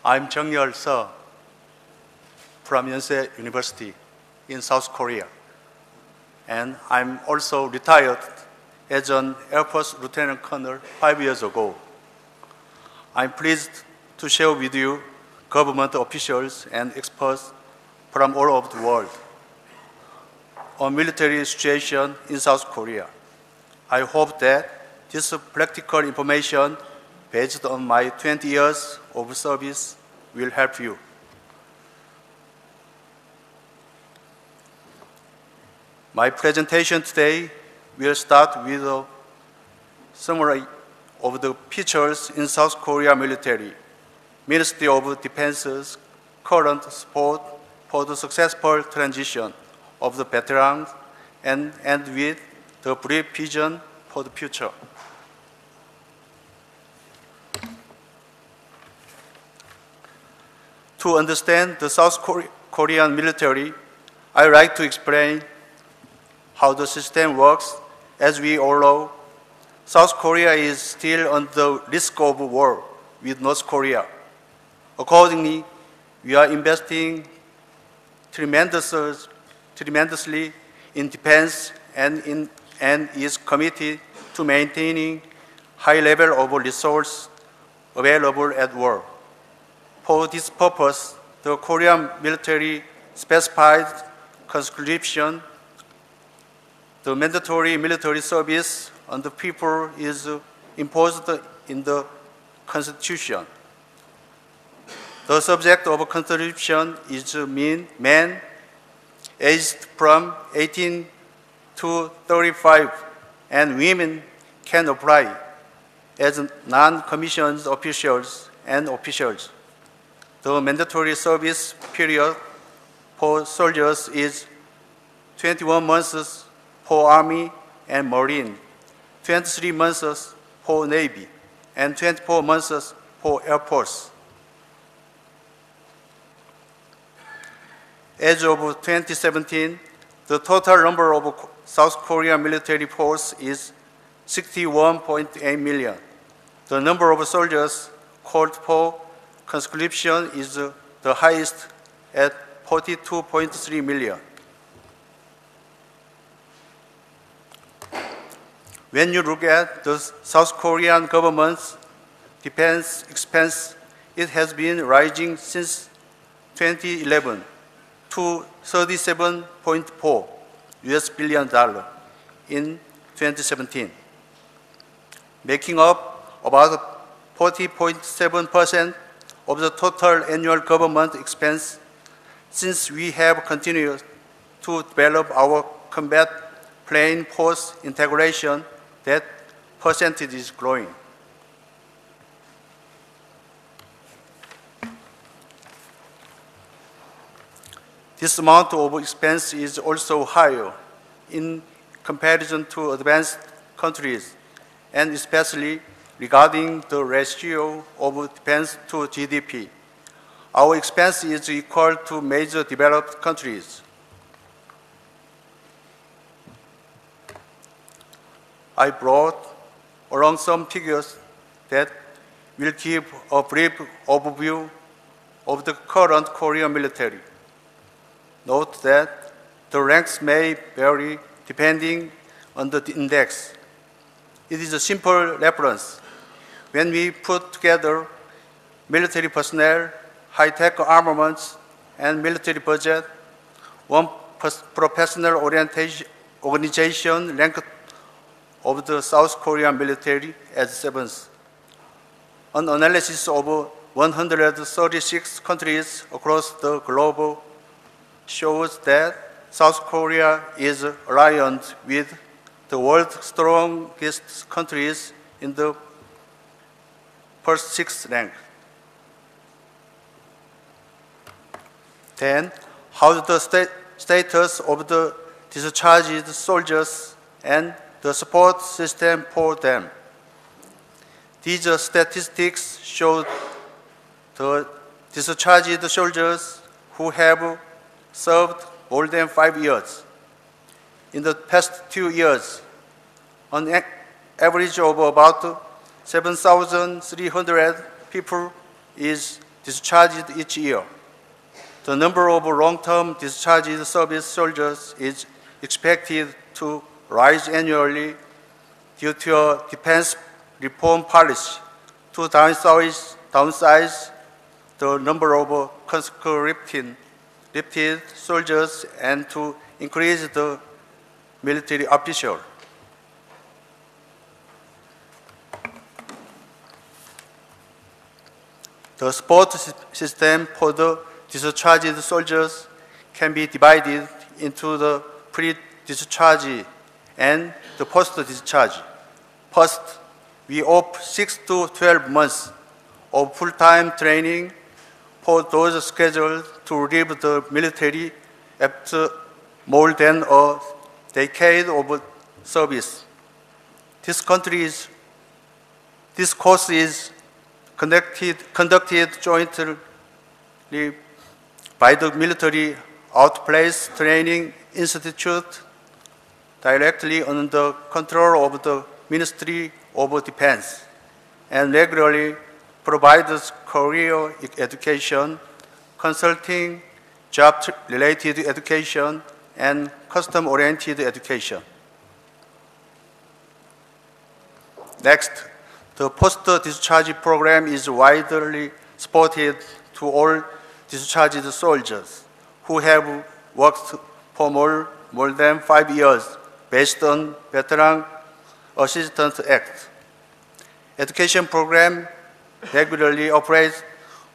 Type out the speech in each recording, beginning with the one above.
I'm Yonsei from Yonsei University in South Korea, and I'm also retired as an Air Force Lieutenant Colonel 5 years ago. I'm pleased to share with you government officials and experts from all over the world on military situation in South Korea. I hope that this practical information based on my 20 years of service will help you. My presentation today will start with a summary of the features in South Korea military, Ministry of Defense's current support for the successful transition of the veterans, and end with the brief vision for the future. To understand the South Korean military, I like to explain how the system works. As we all know, South Korea is still on the risk of war with North Korea. Accordingly, we are investing tremendously in defense and is committed to maintaining high level of resource available at war. For this purpose, the Korean military specified conscription. The mandatory military service on the people is imposed in the Constitution. The subject of conscription is men aged from 18 to 35, and women can apply as non-commissioned officials and officials. The mandatory service period for soldiers is 21 months for Army and Marine, 23 months for Navy, and 24 months for Air Force. As of 2017, the total number of South Korean military force is 61.8 million. The number of soldiers called for conscription is the highest at 42.3 million. When you look at the South Korean government's defense expense, it has been rising since 2011 to $37.4 billion in 2017, making up about 40.7% of the total annual government expense. Since we have continued to develop our combat plane force integration, that percentage is growing. This amount of expense is also higher in comparison to advanced countries, and especially regarding the ratio of defense to GDP. Our expense is equal to major developed countries. I brought along some figures that will give a brief overview of the current Korean military. Note that the ranks may vary depending on the index. It is a simple reference. When we put together military personnel, high-tech armaments, and military budget, one professional organization ranked of the South Korean military as seventh. An analysis of 136 countries across the globe shows that South Korea is aligned with the world's strongest countries in the first 6th rank. Then, how the status of the discharged soldiers and the support system for them. These statistics show the discharged soldiers who have served more than 5 years. In the past 2 years, an average of about 7,300 people is discharged each year. The number of long-term discharged service soldiers is expected to rise annually due to a defense reform policy to downsize the number of conscripted soldiers and to increase the military officials. The support system for the discharged soldiers can be divided into the pre-discharge and the post-discharge. First, we offer 6 to 12 months of full-time training for those scheduled to leave the military after more than a decade of service. This course is conducted jointly by the Military Outplace Training Institute directly under the control of the Ministry of Defense and regularly provides career education, consulting, job-related education, and custom-oriented education. Next, the post-discharge program is widely supported to all discharged soldiers who have worked for more than 5 years based on Veteran Assistance Act. Education program regularly operates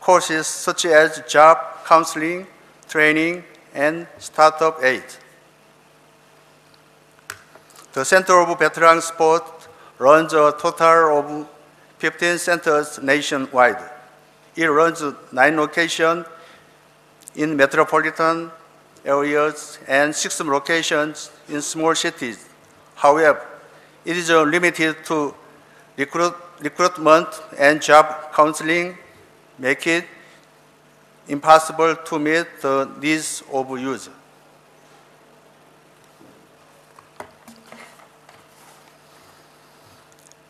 courses such as job counseling, training, and startup aid. The Center of Veteran Support runs a total of 15 centers nationwide. It runs 9 locations in metropolitan areas and 6 locations in small cities. However, it is limited to recruitment and job counseling, making it impossible to meet the needs of users.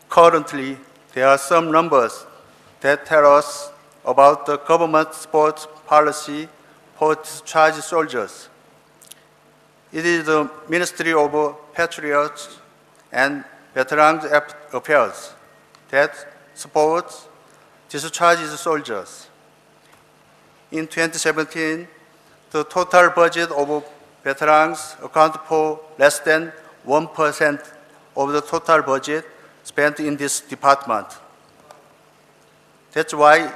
Currently, there are some numbers that tell us about the government support policy for discharged soldiers. It is the Ministry of Patriots and Veterans Affairs that supports discharged soldiers. In 2017, the total budget of veterans accounted for less than 1% of the total budget spent in this department. That's why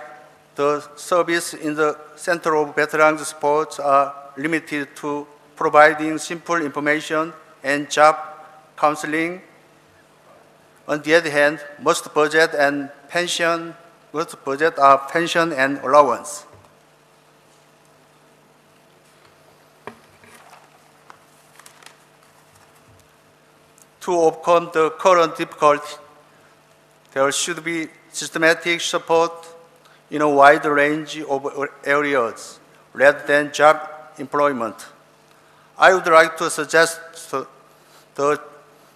the service in the Center of Veterans Support are limited to providing simple information and job counseling. On the other hand, most budget are pension and allowance. To overcome the current difficulty, there should be systematic support in a wide range of areas rather than job employment. I would like to suggest the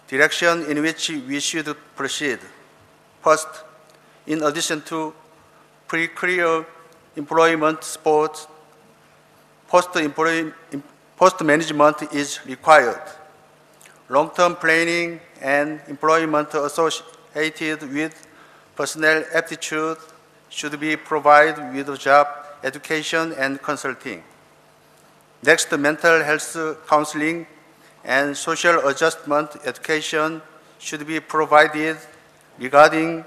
direction in which we should proceed. First, in addition to pre-career employment support, post-management is required. Long-term planning and employment associated with personnel aptitude should be provided with job education and consulting. Next, mental health counseling and social adjustment education should be provided regarding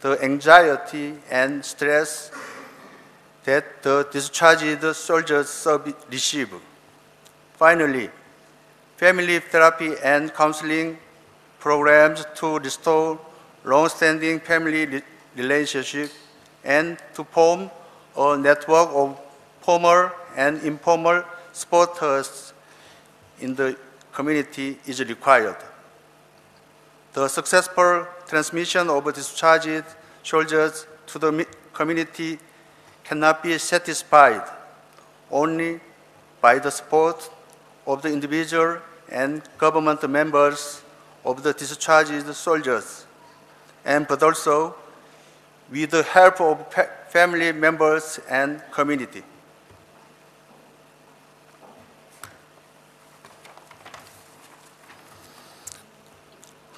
the anxiety and stress that the discharged soldiers receive. Finally, family therapy and counseling programs to restore long-standing family relationships and to form a network of formal and informal supporters in the community is required. The successful transmission of discharged soldiers to the community cannot be satisfied only by the support of the individual and government members of the discharged soldiers, but also with the help of family members, and community.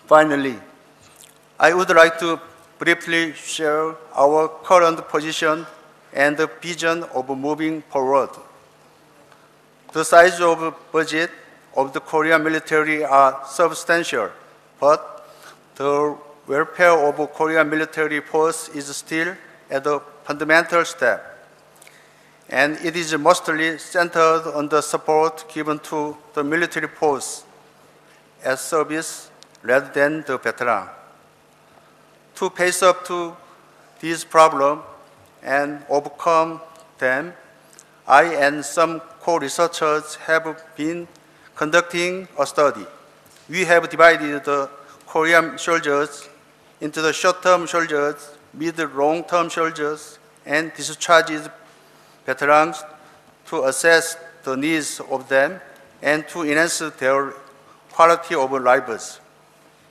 Finally, I would like to briefly share our current position and the vision of moving forward. The size of budget of the Korean military are substantial, but the welfare of Korean military force is still at a fundamental step, and it is mostly centered on the support given to the military force as service rather than the veteran. To face up to these problems and overcome them, I and some co-researchers have been conducting a study. We have divided the Korean soldiers into the short-term soldiers, mid-long-term soldiers, and discharged veterans to assess the needs of them and to enhance their quality of lives.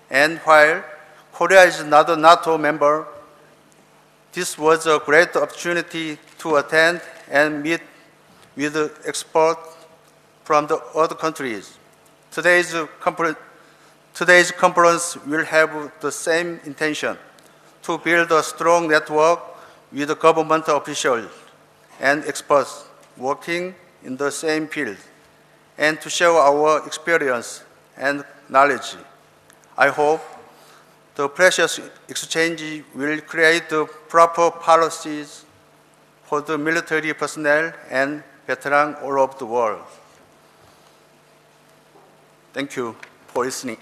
And while Korea is not a NATO member, this was a great opportunity to attend and meet with experts from the other countries. Today's conference will have the same intention, to build a strong network with government officials and experts working in the same field, and to share our experience and knowledge. I hope the precious exchange will create the proper policies for the military personnel and veterans all over the world. Thank you for listening.